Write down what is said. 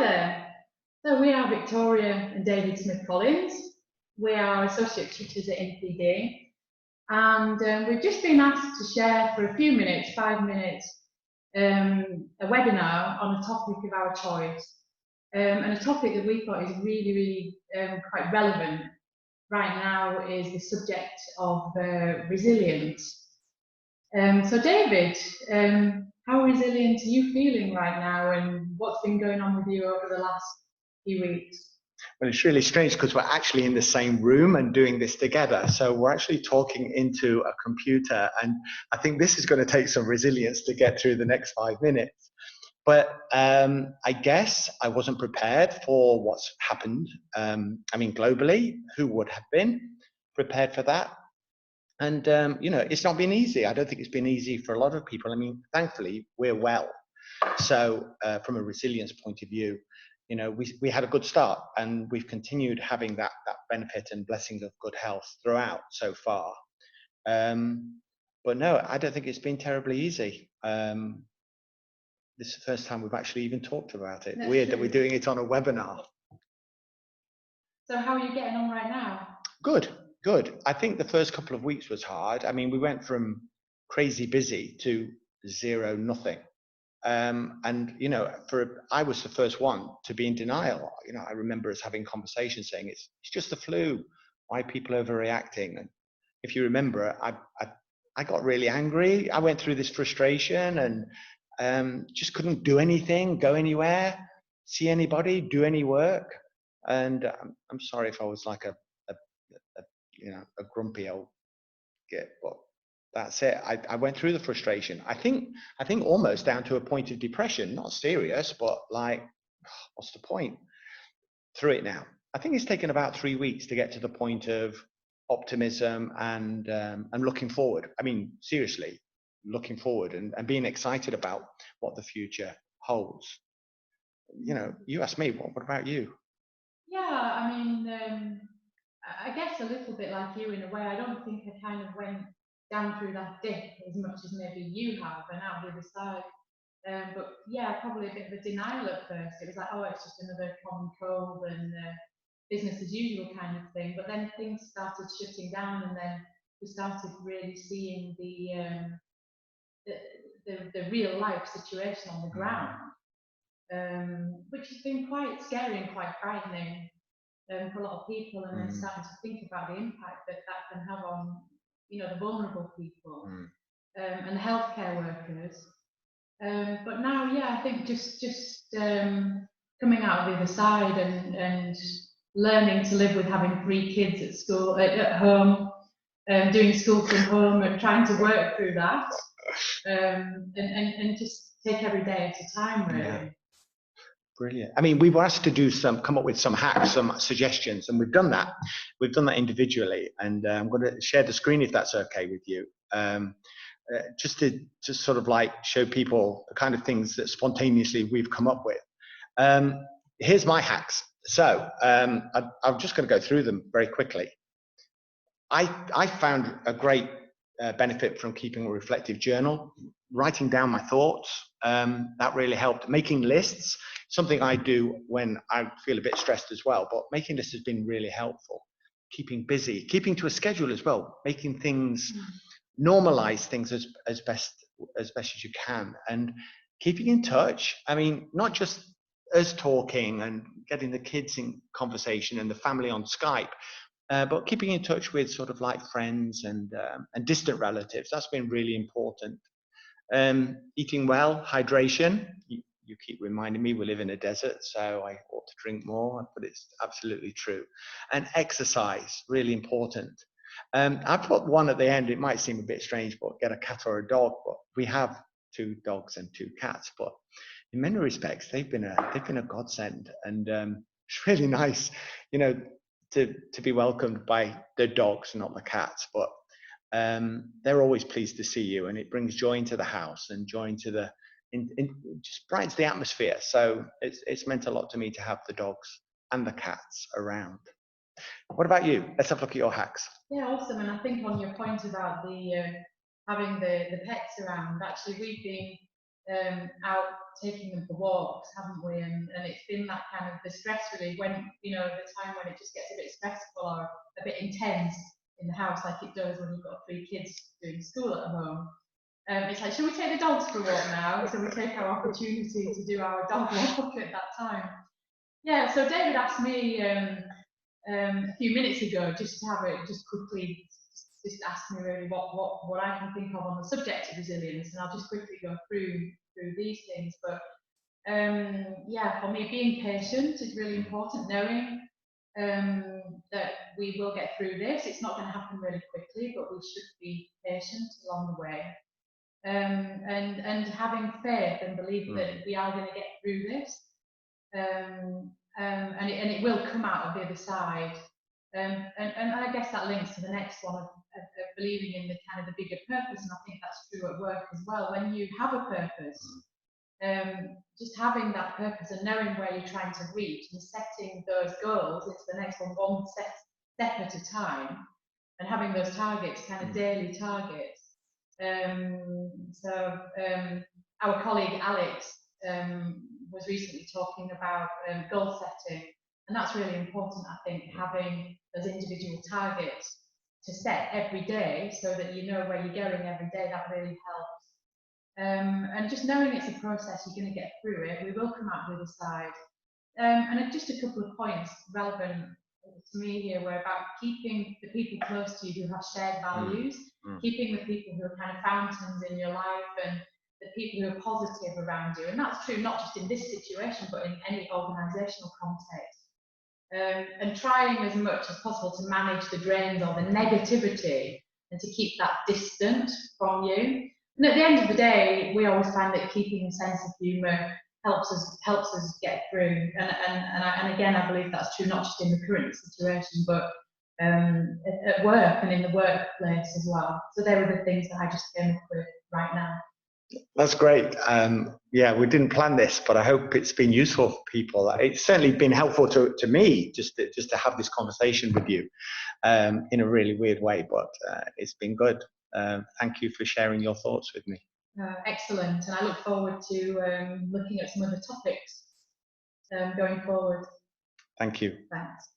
there. So we are Victoria and David Smith-Collins. We are associate tutors at NPD, and we've just been asked to share for a few minutes, 5 minutes, a webinar on a topic of our choice, and a topic that we thought is really quite relevant right now is the subject of resilience. So David, how resilient are you feeling right now, and what's been going on with you over the last few weeks? Well, it's really strange because we're actually in the same room and doing this together. So we're actually talking into a computer, and I think this is going to take some resilience to get through the next 5 minutes. But I guess I wasn't prepared for what's happened. I mean, globally, who would have been prepared for that? And, you know, it's not been easy. I don't think it's been easy for a lot of people. I mean, thankfully, we're well. So from a resilience point of view, you know, we had a good start, and we've continued having that benefit and blessing of good health throughout so far. But no, I don't think it's been terribly easy. This is the first time we've actually even talked about it. Weird that we're doing it on a webinar. So how are you getting on right now? Good. I think the first couple of weeks was hard. I mean, we went from crazy busy to zero, nothing. And you know, I was the first one to be in denial. You know, I remember us having conversations saying it's just the flu. Why are people overreacting? And if you remember, I got really angry. I went through this frustration and just couldn't do anything, go anywhere, see anybody, do any work. And I'm sorry if I was like a grumpy old git, but that's it. I went through the frustration. I think almost down to a point of depression, not serious, but like, what's the point? Through it now. I think it's taken about 3 weeks to get to the point of optimism and looking forward. I mean, seriously, looking forward and being excited about what the future holds. You know, you asked me, what about you? Yeah, I mean, I guess a little bit like you in a way. I don't think I kind of went down through that dip as much as maybe you have, and out the other side. But yeah, probably a bit of a denial at first. It was like, oh, it's just another common cold and business as usual kind of thing. But then things started shutting down, and then we started really seeing the real life situation on the ground, which has been quite scary and quite frightening for a lot of people. And then starting to think about the impact that can have on, you know, the vulnerable people and the healthcare workers. But now, yeah, I think just coming out of the other side and learning to live with having 3 kids at school, at home, doing school from home and trying to work through that, and just take every day at a time, really. Yeah. Brilliant. I mean, we were asked to come up with some hacks, some suggestions, and we've done that. We've done that individually, and I'm going to share the screen if that's okay with you. Just to sort of like show people the kind of things that spontaneously we've come up with. Here's my hacks. So I'm just going to go through them very quickly. I found a great benefit from keeping a reflective journal, writing down my thoughts. That really helped. Making lists, something I do when I feel a bit stressed as well, but making lists has been really helpful. Keeping busy, keeping to a schedule as well, making things, normalize things as best as you can, and keeping in touch. I mean, not just us talking and getting the kids in conversation and the family on Skype, but keeping in touch with sort of like friends and distant relatives. That's been really important. Eating well, hydration. You keep reminding me we live in a desert, so I ought to drink more, but it's absolutely true. And exercise, really important. I put one at the end. It might seem a bit strange, but get a cat or a dog. But we have 2 dogs and 2 cats. But in many respects, they've been a godsend, and it's really nice, you know, to be welcomed by the dogs, not the cats. But they're always pleased to see you, and it brings joy into the house and joy into the just brightens the atmosphere. So it's meant a lot to me to have the dogs and the cats around. What about you? Let's have a look at your hacks. Yeah, awesome. And I think on your point about the having the pets around, actually we've been out taking them for walks, haven't we? And it's been that kind of the stress relief when, you know, the time when it just gets a bit stressful or a bit intense in the house, like it does when you've got 3 kids doing school at home. It's like, should we take the dogs for a walk now? So we take our opportunity to do our dog walk at that time. Yeah, so David asked me a few minutes ago just to have it, just quickly, just ask me really what I can think of on the subject of resilience, and I'll just quickly go through these things. But yeah, for me, being patient is really important, knowing that we will get through this. It's not going to happen really quickly, but we should be patient along the way. And having faith and believing that we are going to get through this, and it will come out of the other side. And I guess that links to the next one of believing in the kind of the bigger purpose, and I think that's true at work as well. When you have a purpose, just having that purpose and knowing where you're trying to reach and setting those goals into the next one step at a time, and having those targets, kind of daily targets. Our colleague Alex was recently talking about goal setting, and that's really important. I think having those individual targets to set every day so that you know where you're going every day, that really helps. And just knowing it's a process, you're going to get through it. We will come out the other side. And just a couple of points relevant to me here were about keeping the people close to you who have shared values, keeping the people who are kind of fountains in your life, and the people who are positive around you. And that's true not just in this situation, but in any organisational context. And trying as much as possible to manage the drains or the negativity and to keep that distant from you. And at the end of the day, we always find that keeping a sense of humour helps us get through. And again, I believe that's true not just in the current situation, but at work and in the workplace as well. So they were the things that I just came up with right now. That's great. Yeah, we didn't plan this, but I hope it's been useful for people. It's certainly been helpful to me just to have this conversation with you in a really weird way, but it's been good. Thank you for sharing your thoughts with me. Excellent, and I look forward to looking at some other topics going forward. Thank you. Thanks.